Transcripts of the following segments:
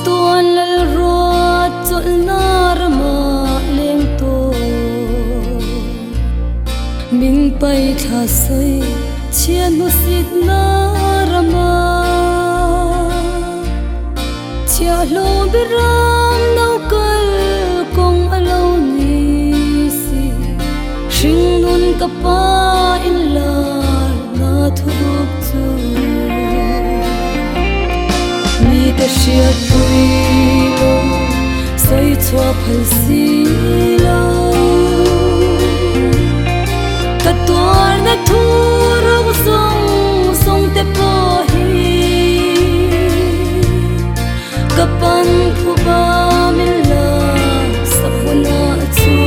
tuan lal ruat chol nar ma leng to min pai tha sai chian nu sit na rama chia lo biram nau kal kong alo ni si sing nun ka pa in la na thuruk chu mi te sia pui lo sai chwa phal si lo ka tuar na thuruk song song te po hi ka pan khu ba min la sapuna chu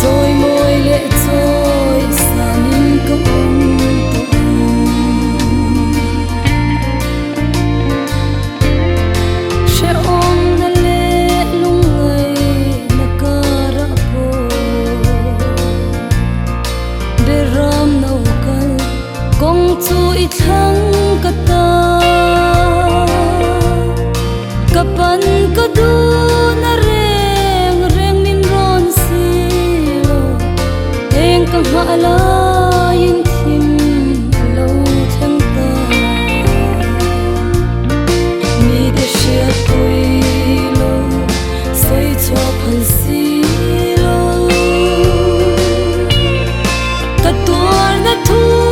trôi môi lệ trôi xa min có chui thăng cả ta kapan ka du na reng reng min ron si lo eng ka hala yin thim lo thang ta mi de sia pui lo sai chwa phal si lo ka tuar na thu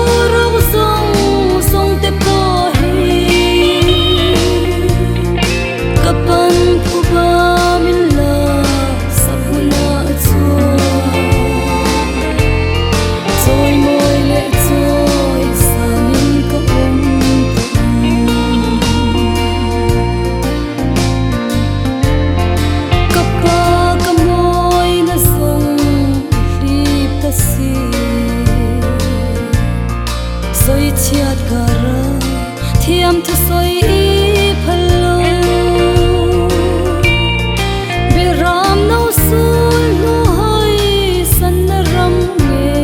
chiat kara thiam thu soi phalo biram no sul no hoi san ram nge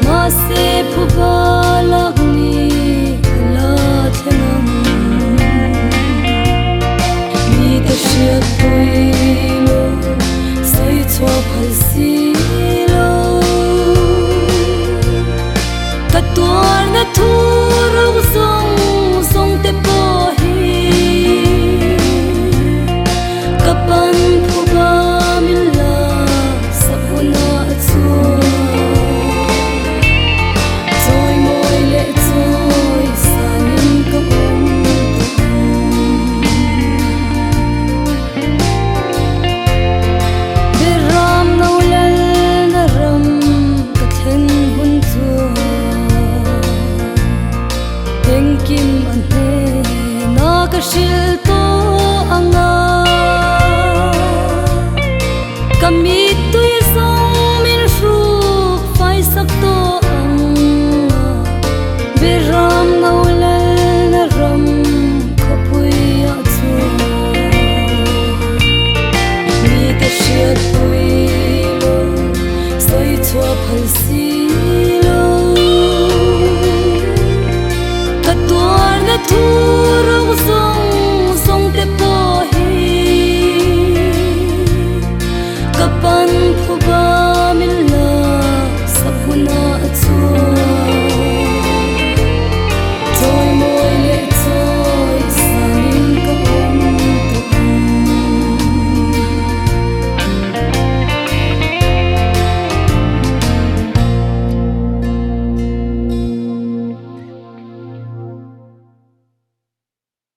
ma se phu balak ni la thenam mi te chiat pui lo sai chwa phal si tuar na thu